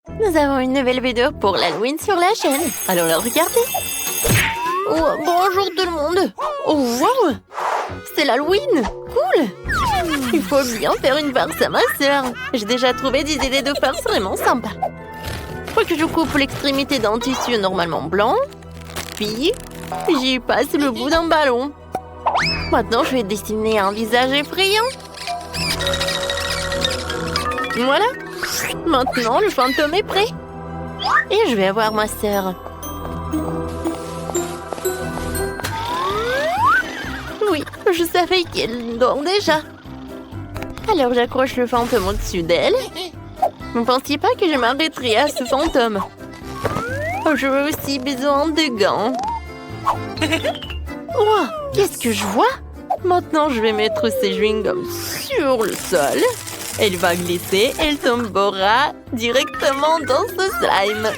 Nous avons une nouvelle vidéo pour l'Halloween sur la chaîne. Alors la regarder. Oh, bonjour tout le monde. Oh, wow. C'est l'Halloween. Cool. Il faut bien faire une farce à ma sœur. J'ai déjà trouvé des idées de farce vraiment sympas. Faut que je coupe l'extrémité d'un tissu normalement blanc. Puis, j'y passe le bout d'un ballon. Maintenant, je vais dessiner un visage effrayant. Voilà. Maintenant, le fantôme est prêt. Et je vais avoir ma sœur. Oui, je savais qu'elle dort déjà. Alors, j'accroche le fantôme au-dessus d'elle. Vous ne pensiez pas que je m'arrêterais à ce fantôme? J'aurais aussi besoin de gants. Oh, qu'est-ce que je vois? Maintenant, je vais mettre ces chewing-gums sur le sol. Elle va glisser, elle tombera directement dans ce slime.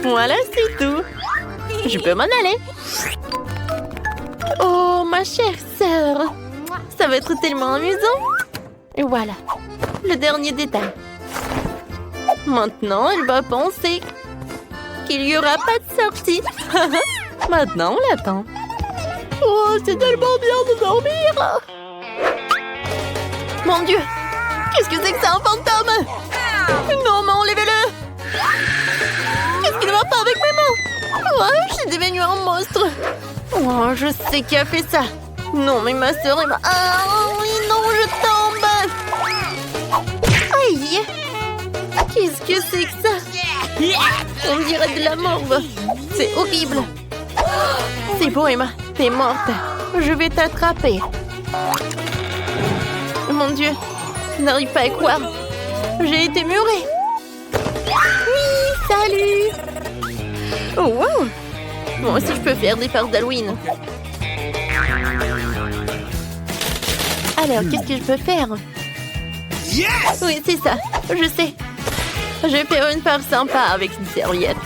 Voilà, c'est tout. Je peux m'en aller. Oh, ma chère sœur. Ça va être tellement amusant. Et voilà, le dernier détail. Maintenant, elle va penser qu'il n'y aura pas de sortie. Maintenant, on l'attend. Oh, c'est tellement bien de dormir. Mon Dieu, qu'est-ce que c'est que ça, un fantôme? Non, mais enlevez-le. Qu'est-ce qui ne va pas avec mes mains? Oh, je suis devenue un monstre. Oh, je sais qui a fait ça. Non, mais ma soeur est... Ah, oui, non, je tombe. Aïe. Qu'est-ce que c'est que ça? On dirait de la morve. C'est horrible. C'est bon, Emma. T'es morte. Je vais t'attraper. Mon Dieu, je n'arrive pas à croire. J'ai été murée. Oui, salut. Oh, wow. Moi aussi, je peux faire des farces d'Halloween. Alors, qu'est-ce que je peux faire? Yes! Oui, c'est ça. Je sais. Je vais faire une farce sympa avec une serviette.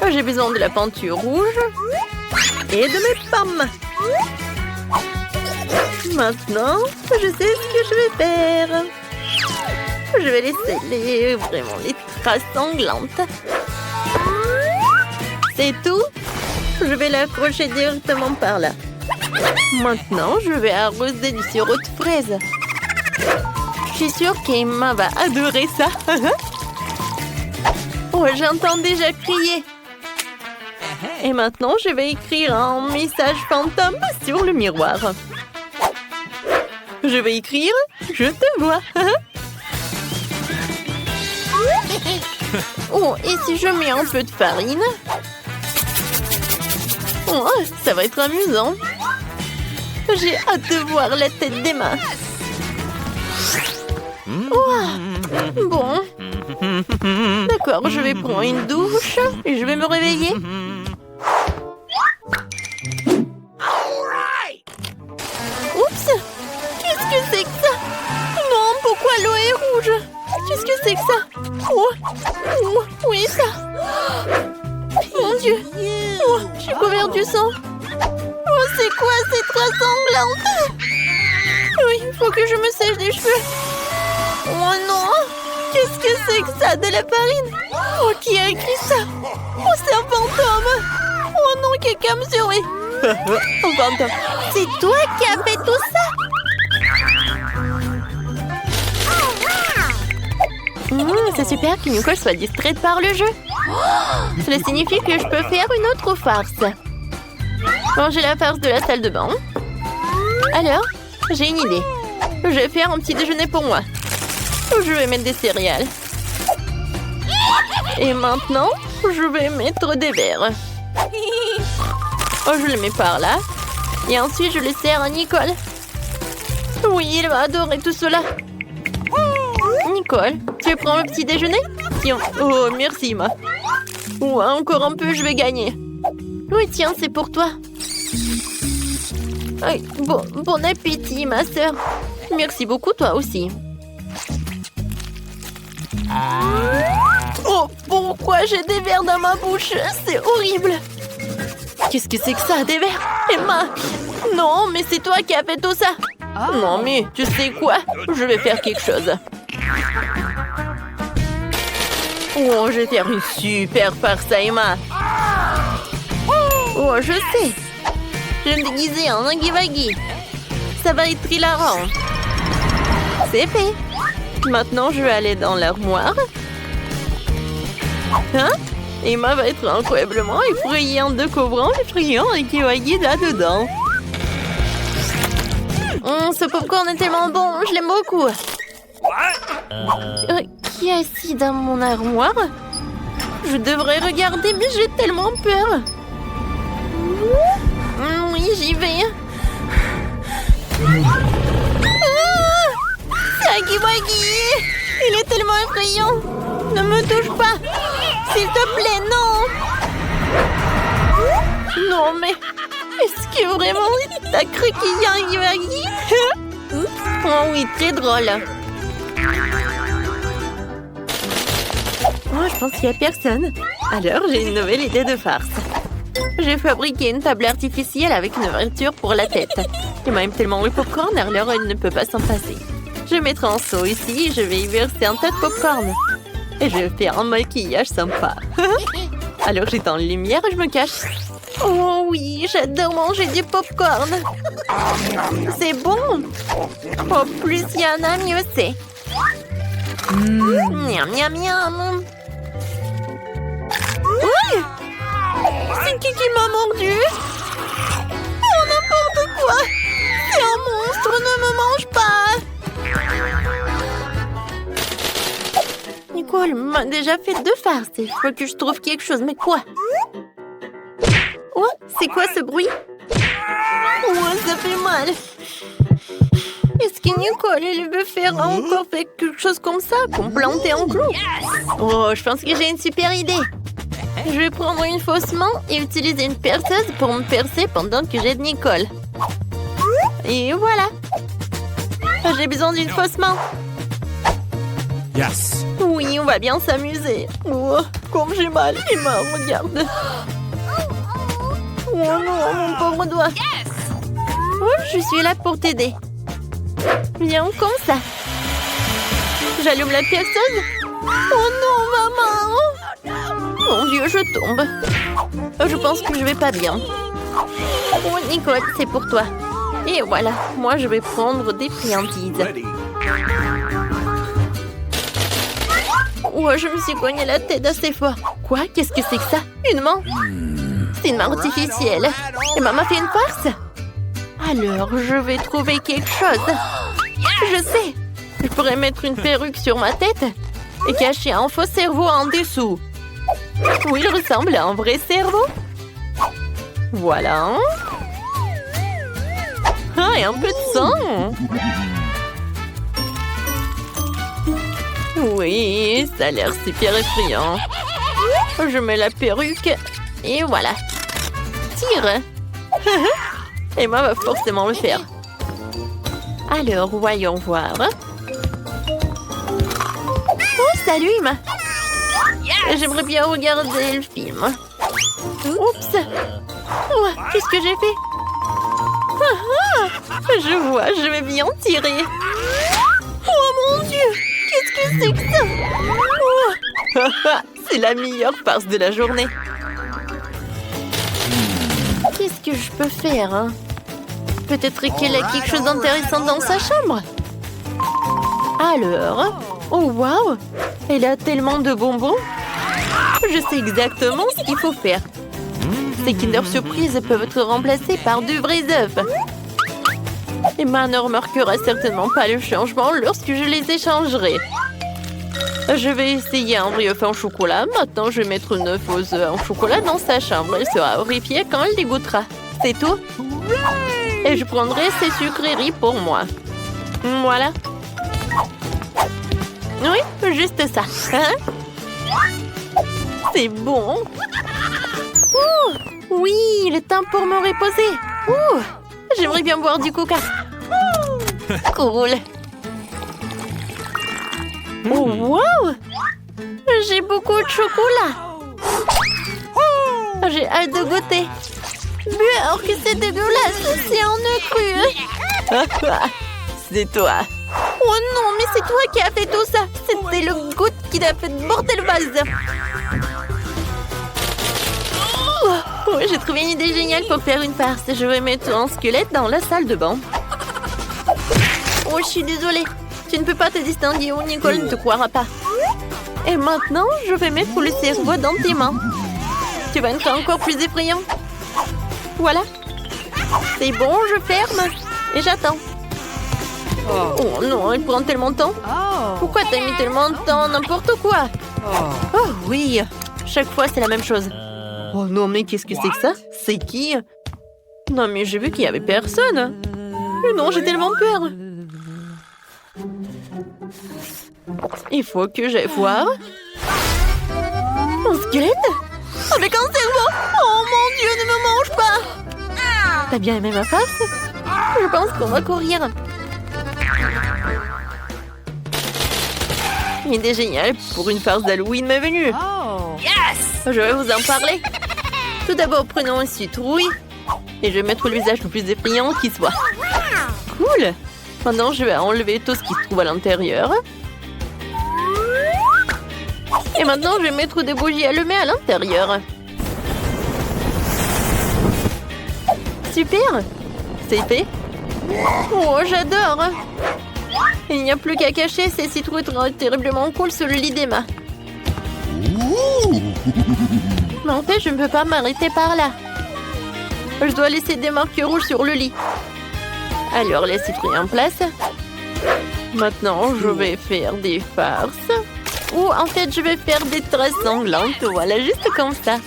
J'ai besoin de la peinture rouge et de mes pommes. Maintenant, je sais ce que je vais faire. Je vais laisser vraiment les traces sanglantes. C'est tout. Je vais l'accrocher directement par là. Maintenant, je vais arroser du sirop de fraise. Je suis sûre qu'Emma va adorer ça. Oh, j'entends déjà crier. Et maintenant, je vais écrire un message fantôme sur le miroir. Je vais écrire « Je te vois ». Oh, et si je mets un peu de farine? Oh, ça va être amusant. J'ai hâte de voir la tête d'Emma. Oh, bon. D'accord, je vais prendre une douche et je vais me réveiller. Oups! Qu'est-ce que c'est que ça? Non, pourquoi l'eau est rouge? Qu'est-ce que c'est que ça? Oh, oh, oui, ça. Mon Dieu. Oh, je suis couverte du sang. Oh, c'est quoi ces traces sanglantes? Oui, il faut que je me sèche les cheveux. Oh non! Qu'est-ce que c'est que ça? De la farine? Oh, qui a écrit ça? Oh, c'est un fantôme! Oh non, quelqu'un me surveille! Un fantôme! C'est toi qui as fait tout ça? C'est super que Nicole soit distraite par le jeu. Cela signifie que je peux faire une autre farce. Manger la farce de la salle de bain. Alors, j'ai une idée. Je vais faire un petit déjeuner pour moi. Je vais mettre des céréales. Et maintenant, je vais mettre des verres. Oh, je le mets par là. Et ensuite, je le sers à Nicole. Oui, il va adorer tout cela. Nicole, tu veux prendre le petit déjeuner? Tiens. Oh, merci, Ma. Oh, encore un peu, je vais gagner. Oui, tiens, c'est pour toi. Oui, bon appétit, ma sœur. Merci beaucoup, toi aussi. Oh, pourquoi j'ai des vers dans ma bouche? C'est horrible. Qu'est-ce que c'est que ça, des vers? Emma! Non, mais c'est toi qui as fait tout ça. Non, mais tu sais quoi? Je vais faire quelque chose. Oh, je vais faire une super farce à Emma. Oh, je sais. Je vais me déguiser en Huggy Wuggy. Ça va être hilarant. C'est fait. Maintenant, je vais aller dans l'armoire. Hein? Emma va être incroyablement effrayante de couvrant le friand Huggy Wuggy là-dedans. Ce popcorn est tellement bon, je l'aime beaucoup. Qui est assis dans mon armoire? Je devrais regarder, mais j'ai tellement peur. Oui, j'y vais. C'est Huggy Wuggy! Il est tellement effrayant. Ne me touche pas. S'il te plaît, non. Non, mais... Est-ce que vraiment t'as cru qu'il y a un Huggy Wuggy? Oh oui, très drôle. Oh, je pense qu'il n'y a personne. Alors, j'ai une nouvelle idée de farce. J'ai fabriqué une table artificielle avec une ouverture pour la tête. Emma aime tellement le popcorn, alors elle ne peut pas s'en passer. Je mettrai un seau ici et je vais y verser un tas de popcorn. Et je vais faire un maquillage sympa. Alors, j'éteins la lumière et je me cache. Oh oui, j'adore manger du popcorn. C'est bon. Au plus il y en a, mieux c'est. Miam, miam, miam. Oui! C'est qui m'a mordu? Oh, n'importe quoi! C'est un monstre, ne me mange pas! Nicole m'a déjà fait 2 farces. Il faut que je trouve quelque chose, mais quoi? Oh, c'est quoi ce bruit? Oh, ça fait mal! Est-ce que Nicole, elle veut faire encore quelque chose comme ça, pour planter un clou? Oh, je pense que j'ai une super idée. Je vais prendre une fausse main et utiliser une perceuse pour me percer pendant que j'aide Nicole. Et voilà. J'ai besoin d'une fausse main. Yes. Oui, on va bien s'amuser. Oh, comme j'ai mal. Emma, regarde. Oh non, mon pauvre doigt. Oh, je suis là pour t'aider. Viens, comme ça. J'allume la perceuse. Oh non, maman! Mon Dieu, je tombe. Je pense que je vais pas bien. Oh, Nicole, c'est pour toi. Et voilà, moi je vais prendre des friandises. Oh, je me suis cogné la tête assez fort. Quoi? Qu'est-ce que c'est que ça? Une main? C'est une main artificielle. Et maman fait une farce? Alors, je vais trouver quelque chose. Je sais. Je pourrais mettre une perruque sur ma tête et cacher un faux cerveau en dessous. Oui, il ressemble à un vrai cerveau. Voilà. Ah, et un peu de sang. Oui, ça a l'air super effrayant. Je mets la perruque et voilà. Tire. Emma va forcément le faire. Alors, voyons voir. Oh, salut Emma. J'aimerais bien regarder le film. Oups. Oh, qu'est-ce que j'ai fait? Je vois, je vais bien tirer. Oh mon Dieu! Qu'est-ce que c'est que ça? Oh. C'est la meilleure farce de la journée. Qu'est-ce que je peux faire, hein? Peut-être qu'elle a quelque chose d'intéressant dans sa chambre. Alors? Oh, waouh! Elle a tellement de bonbons. Je sais exactement ce qu'il faut faire. Ces Kinder Surprise peuvent être remplacés par de vrais œufs. Emma ne remarquera certainement pas le changement lorsque je les échangerai. Je vais essayer un vrai œuf en chocolat. Maintenant, je vais mettre une fausse œuf en chocolat dans sa chambre. Elle sera horrifiée quand elle les goûtera. C'est tout. Et je prendrai ces sucreries pour moi. Voilà. Oui, juste ça. Hein? C'est bon. Ouh, oui, il est temps pour me reposer. Ouh, j'aimerais bien boire du coca. Cool. Oh, wow! J'ai beaucoup de chocolat. J'ai hâte de goûter. Alors que c'est dégueulasse, c'est en œuf cru. C'est toi. Oh non, mais c'est toi qui as fait tout ça. C'était le goutte qui t'a fait porter le vase. Oh, j'ai trouvé une idée géniale pour faire une farce. Je vais mettre un squelette dans la salle de bain. Oh, je suis désolée. Tu ne peux pas te distinguer ou Nicole ne te croira pas. Et maintenant, je vais mettre le cerveau dans tes mains. Tu vas être encore plus effrayant. Voilà. C'est bon, je ferme. Et j'attends. Oh non, il prend tellement de temps. Pourquoi t'as mis tellement de temps? N'importe quoi. Oh oui, chaque fois c'est la même chose. Oh non, mais qu'est-ce que c'est que ça? C'est qui? Non, mais j'ai vu qu'il n'y avait personne. Mais non, j'ai tellement peur. Il faut que j'aille voir. Un squelette? Avec un cerveau? Oh mon Dieu, ne me mange pas! T'as bien aimé ma face? Je pense qu'on va courir. Une idée géniale pour une farce d'Halloween m'est venue. Yes! Je vais vous en parler. Tout d'abord, prenons une citrouille. Et je vais mettre le visage le plus effrayant qui soit. Cool! Maintenant, je vais enlever tout ce qui se trouve à l'intérieur. Et maintenant, je vais mettre des bougies allumées à l'intérieur. Super! C'est fait. Oh, j'adore! Il n'y a plus qu'à cacher ces citrouilles terriblement cool sur le lit d'Emma. Mais en fait, je ne peux pas m'arrêter par là. Je dois laisser des marques rouges sur le lit. Alors, les citrouilles en place. Maintenant, je vais faire des farces. Ou en fait, je vais faire des traces sanglantes. Voilà, juste comme ça.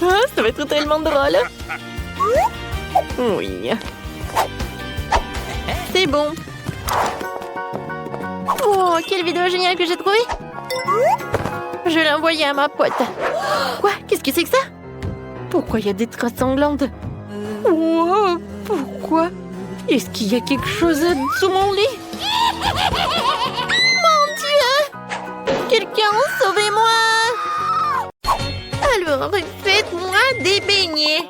Ah, ça va être tellement drôle. Oui. C'est bon. Oh, quelle vidéo géniale que j'ai trouvée. Je l'ai envoyée à ma pote. Quoi? Qu'est-ce que c'est que ça? Pourquoi il y a des traces sanglantes? Oh, pourquoi? Est-ce qu'il y a quelque chose sous mon lit? Mon Dieu! Quelqu'un, sauvez-moi! Alors, faites-moi des beignets.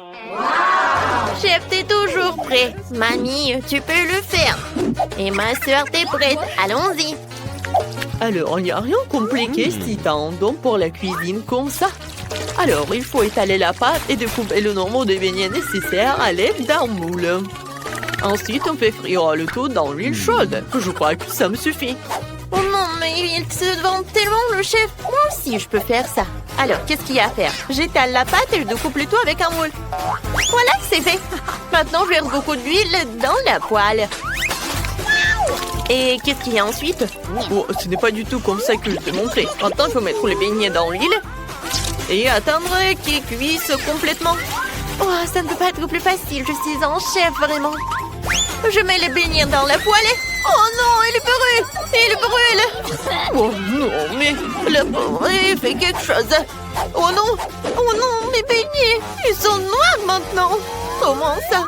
Chef, t'es toujours prêt. Mamie, tu peux le faire. Et ma soeur, t'es prête. Allons-y. Alors, il n'y a rien de compliqué si t'as un don pour la cuisine comme ça. Alors, il faut étaler la pâte et découper le nombre de beignets nécessaires à l'aide d'un moule. Ensuite, on fait frire le tout dans l'huile chaude. Je crois que ça me suffit. Oh non, mais il se vante tellement, le chef. Moi aussi, je peux faire ça. Alors, qu'est-ce qu'il y a à faire? J'étale la pâte et je découpe le tout avec un moule. Voilà, c'est fait. Maintenant, je verse beaucoup d'huile dans la poêle. Et qu'est-ce qu'il y a ensuite? Oh, ce n'est pas du tout comme ça que je te montrais. Maintenant, il faut mettre les beignets dans l'huile et attendre qu'ils cuisent complètement. Oh, ça ne peut pas être plus facile. Je suis un chef, vraiment. Je mets les beignets dans la poêle et... Oh non, il brûle! Il brûle! Oh non, mais la pauvre, il fait quelque chose. Oh non, mes beignets, ils sont noirs maintenant. Comment ça?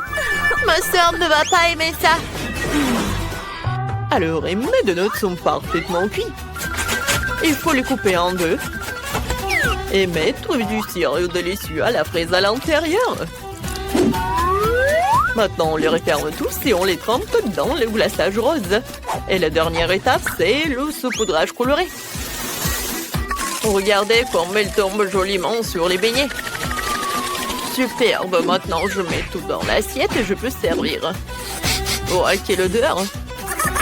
Ma soeur ne va pas aimer ça. Alors, mes donuts sont parfaitement cuits. Il faut les couper en deux. Et mettre du sirop délicieux à la fraise à l'intérieur. Maintenant, on les referme tous et on les trempe dans le glaçage rose. Et la dernière étape, c'est le saupoudrage coloré. Regardez comme elle tombe joliment sur les beignets. Superbe, maintenant je mets tout dans l'assiette et je peux servir. Oh, quelle odeur!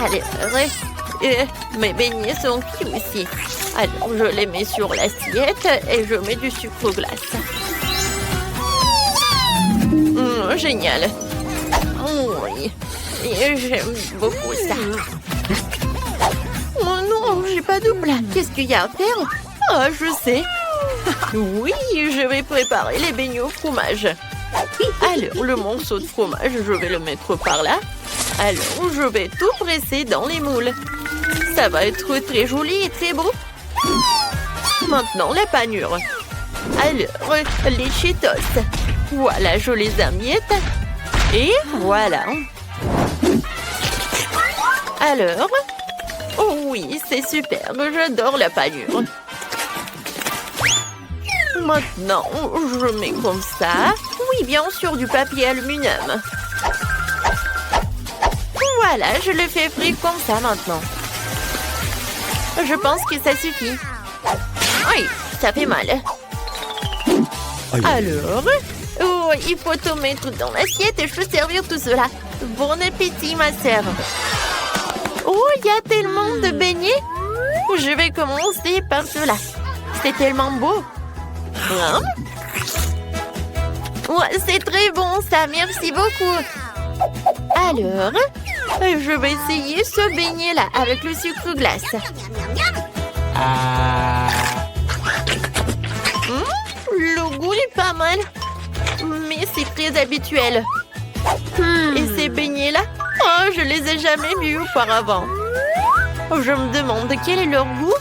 Allez, et mes beignets sont cuits aussi. Alors, je les mets sur l'assiette et je mets du sucre glace. Génial! Oui, et j'aime beaucoup ça. Oh non, j'ai pas de plat. Qu'est-ce qu'il y a à faire? Ah, je sais. Oui, je vais préparer les beignets au fromage. Alors, le morceau de fromage, je vais le mettre par là. Alors, je vais tout presser dans les moules. Ça va être très joli et très beau. Maintenant, la panure. Alors, les Cheetos. Voilà, je les amiette. Et voilà. Alors, oh oui, c'est super. J'adore la panure. Maintenant, je mets comme ça. Oui, bien sûr, du papier aluminium. Voilà, je le fais frire comme ça maintenant. Je pense que ça suffit. Oui, ça fait mal. Alors, oh, il faut tout mettre dans l'assiette et je peux servir tout cela. Bon appétit, ma sœur. Oh, il y a tellement de beignets. Je vais commencer par cela. C'est tellement beau. Hein? Ouais, c'est très bon, ça. Merci beaucoup. Alors, je vais essayer ce beignet-là avec le sucre glace. Le goût est pas mal, mais c'est très habituel. Et ces beignets-là, oh, je les ai jamais vus auparavant. Je me demande quel est leur goût.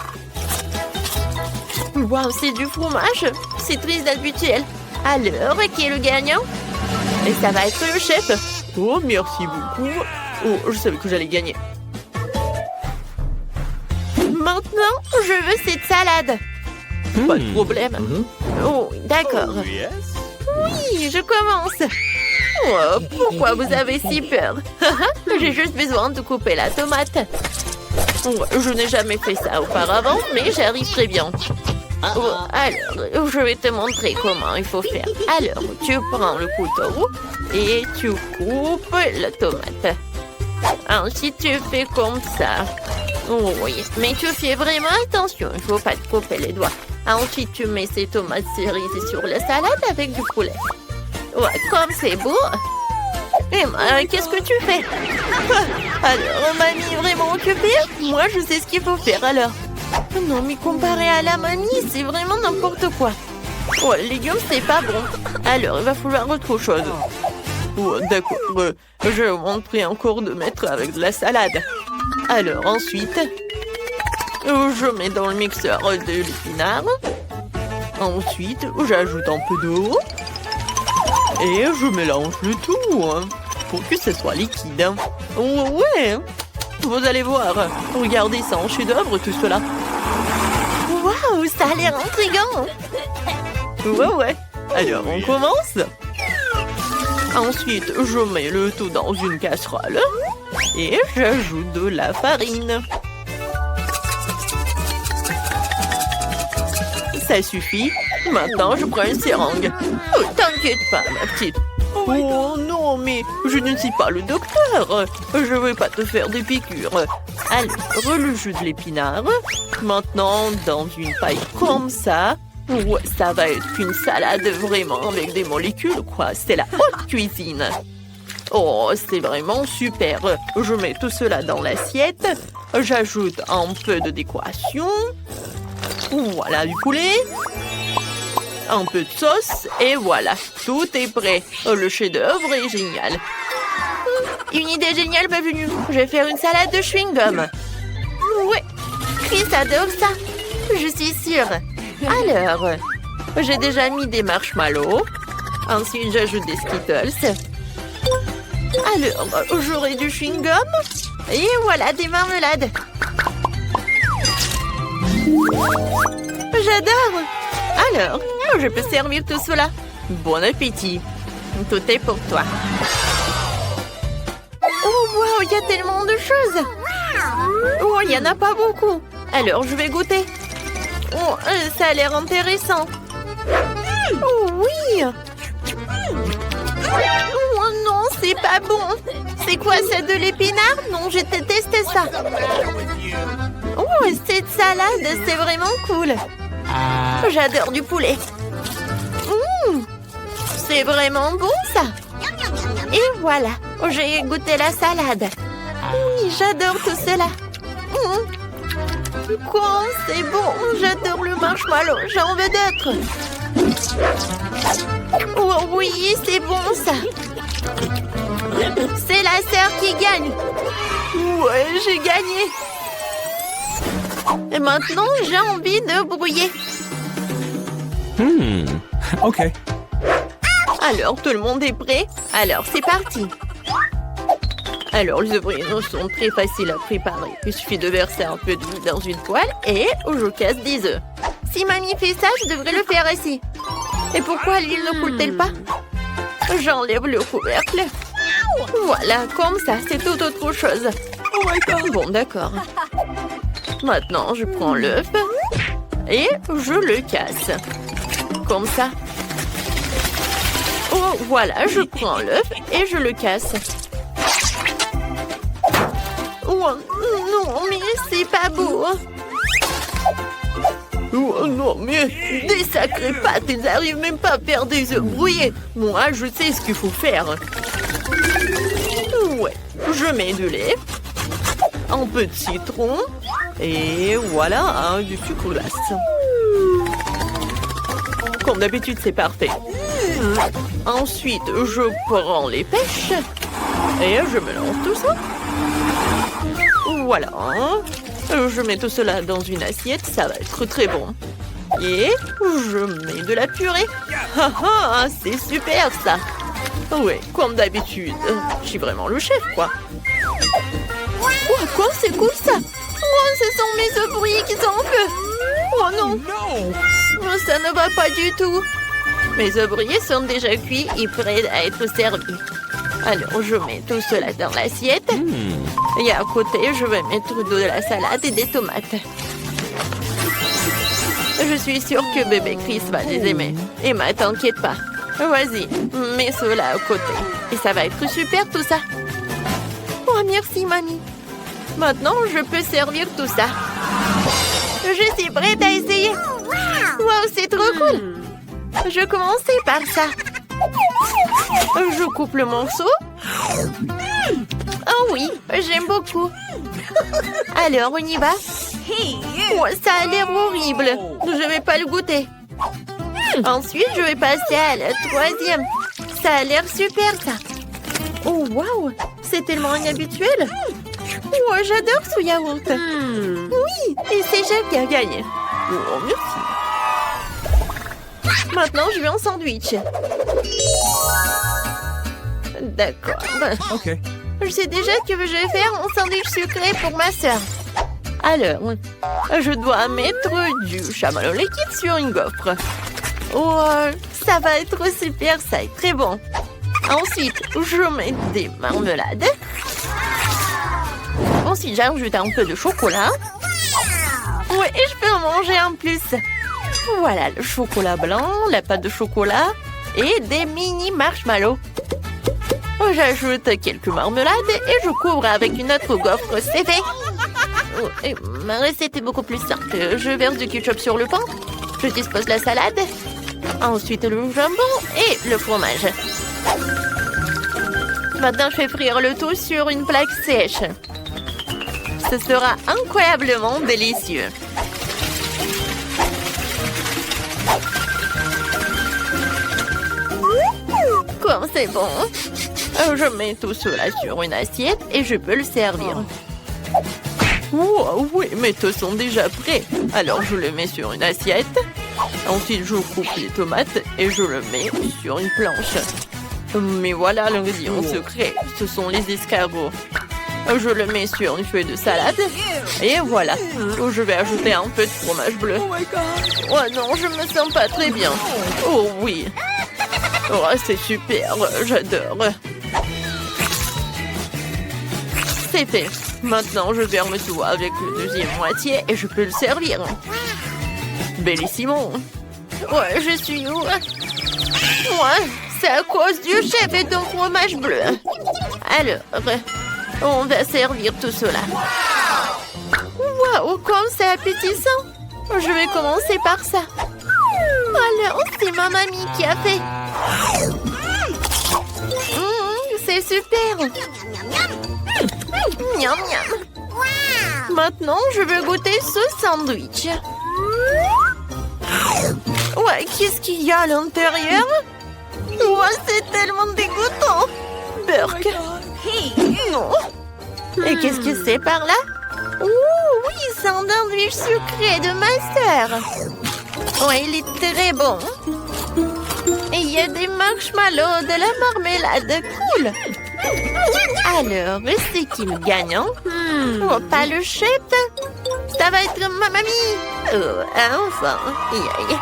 Waouh, c'est du fromage. C'est très habituel. Alors, qui est le gagnant? Et ça va être le chef. Oh, merci beaucoup. Oh, je savais que j'allais gagner. Maintenant, je veux cette salade. Pas de problème. Oh, d'accord. Oui, je commence. Oh, pourquoi vous avez si peur? J'ai juste besoin de couper la tomate. Oh, je n'ai jamais fait ça auparavant, mais j'arrive très bien. Oh, alors, je vais te montrer comment il faut faire. Alors, tu prends le couteau et tu coupes la tomate. Ensuite, tu fais comme ça. Oh, oui, mais tu fais vraiment attention, il ne faut pas te couper les doigts. Ensuite, tu mets ces tomates cerises sur la salade avec du poulet. Ouais, comme c'est beau. Emma, qu'est-ce que tu fais? Alors, mamie est vraiment occupée? Moi, je sais ce qu'il faut faire alors. Non, mais comparé à la mamie, c'est vraiment n'importe quoi. Oh, les légumes, c'est pas bon. Alors, il va falloir autre chose. Oh, d'accord, je vais vous montrer encore de mettre avec de la salade. Alors, ensuite, je mets dans le mixeur de l'épinard. Ensuite, j'ajoute un peu d'eau. Et je mélange le tout pour que ce soit liquide. Oh, ouais, vous allez voir. Regardez ça en chef-d'œuvre, tout cela. Waouh, ça a l'air intriguant. Ouais. Alors, on commence. Ensuite, je mets le tout dans une casserole. Et j'ajoute de la farine. Ça suffit. Maintenant, je prends une seringue. Oh, t'inquiète pas, ma petite. Oh non, mais je ne suis pas le docteur. Je ne vais pas te faire des piqûres. Alors, le jus de l'épinard. Maintenant, dans une paille comme ça. Ouais, ça va être une salade vraiment avec des molécules, quoi. C'est la haute cuisine. Oh, c'est vraiment super. Je mets tout cela dans l'assiette. J'ajoute un peu de décoration. Voilà du poulet. Un peu de sauce. Et voilà, tout est prêt. Le chef-d'œuvre est génial. Une idée géniale m'est venue. Je vais faire une salade de chewing-gum. Ouais, Chris adore ça. Je suis sûre. Alors, j'ai déjà mis des marshmallows. Ensuite, j'ajoute des Skittles. Alors, j'aurai du chewing-gum. Et voilà, des marmelades. J'adore. Alors, je peux servir tout cela. Bon appétit. Tout est pour toi. Oh, wow, il y a tellement de choses. Oh, il n'y en a pas beaucoup. Alors, je vais goûter. Oh, ça a l'air intéressant. Oh, oui. Oh non, c'est pas bon. C'est quoi, c'est de l'épinard? Non, je déteste ça. Oh, cette salade, c'est vraiment cool. J'adore du poulet. C'est vraiment bon, ça. Et voilà, j'ai goûté la salade. Oui, j'adore tout cela. Quoi, c'est bon. J'adore le marshmallow. J'en veux d'autres. Oh oui, c'est bon, ça. C'est la sœur qui gagne. Ouais, j'ai gagné. Et maintenant, j'ai envie de brouiller. Ok. Alors, tout le monde est prêt? Alors, c'est parti. Alors, les œufs sont très faciles à préparer. Il suffit de verser un peu d'huile dans une poêle et je casse des œufs. Si mamie fait ça, je devrais le faire aussi. Et pourquoi l'huile ne coule-t-elle pas? J'enlève le couvercle. Voilà, comme ça, c'est tout autre chose. Oh my god. Bon, d'accord. Maintenant, je prends l'œuf et je le casse. Comme ça. Oh, voilà, je prends l'œuf et je le casse. Oh, non, mais c'est pas beau. Oh non, mais des sacrés pâtes, ils n'arrivent même pas à faire des œufs brouillés. Moi, je sais ce qu'il faut faire. Ouais, je mets du lait, un peu de citron et voilà, du sucre glace. Comme d'habitude, c'est parfait. Ensuite, je prends les pêches et je mélange tout ça. Voilà. Je mets tout cela dans une assiette, ça va être très bon. Et je mets de la purée. Ah ah, c'est super ça. Oui, comme d'habitude. Je suis vraiment le chef, quoi. Quoi, c'est cool ça. Oh, ce sont mes œufs brouillés qui sont en feu. Oh non. No. Ça ne va pas du tout. Mes œufs brouillés sont déjà cuits et prêts à être servis. Alors, je mets tout cela dans l'assiette. Et à côté, je vais mettre de la salade et des tomates. Je suis sûre que bébé Chris va les aimer. Emma, t'inquiète pas. Vas-y, mets cela à côté. Et ça va être super tout ça. Oh, merci, mamie. Maintenant, je peux servir tout ça. Je suis prête à essayer. Wow, c'est trop cool. Je commençais par ça. Je coupe le morceau. Oh oui, j'aime beaucoup. Alors, on y va. Oh, ça a l'air horrible. Je vais pas le goûter. Ensuite, je vais passer à la troisième. Ça a l'air super, ça. Oh, waouh, c'est tellement inhabituel. Oh, j'adore ce yaourt. Oui, et c'est Jacques qui a gagné. Oh, merci. Maintenant, je vais en sandwich. D'accord. OK. Je sais déjà que je vais faire un sandwich sucré pour ma sœur. Alors, je dois mettre du chamallow liquide sur une gaufre. Oh, ça va être super, ça est très bon. Ensuite, je mets des marmelades. Ensuite, j'ajoute un peu de chocolat. Ouais, et je peux en manger en plus. Voilà, le chocolat blanc, la pâte de chocolat et des mini marshmallows. J'ajoute quelques marmelades et je couvre avec une autre gaufre, c'est fait. Oh, et ma recette est beaucoup plus simple. Je verse du ketchup sur le pain, je dispose la salade, ensuite le jambon et le fromage. Maintenant, je fais frire le tout sur une plaque sèche. Ce sera incroyablement délicieux. Comme c'est bon. Je mets tout cela sur une assiette et je peux le servir. Oh, oui, mes toasts sont déjà prêts. Alors, je le mets sur une assiette. Ensuite, je coupe les tomates et je le mets sur une planche. Mais voilà l'ingrédient secret. Ce sont les escargots. Je le mets sur une feuille de salade. Et voilà. Je vais ajouter un peu de fromage bleu. Oh my god. Oh non, je me sens pas très bien. Oh oui. Oh, c'est super. J'adore. C'est fait. Maintenant, je ferme tout avec le deuxième moitié et je peux le servir. Bellissimo. Ouais, je suis où? Ouais, c'est à cause du chef et d'un fromage bleu. Alors, on va servir tout cela. Waouh, comme c'est appétissant. Je vais commencer par ça. Alors, c'est ma mamie qui a fait. C'est super. Miam, miam. Maintenant, je veux goûter ce sandwich. Ouais, qu'est-ce qu'il y a à l'intérieur? Ouais, c'est tellement dégoûtant. Burk. Non. Et qu'est-ce que c'est par là? Oh, oui, c'est un sandwich sucré de ma sœur. Ouais, il est très bon. Et il y a des marshmallows, de la marmelade. Cool. Alors, c'est qui le gagnant? Oh, pas le chef. Ça va être ma mamie. Oh, enfin. Aïe, aïe.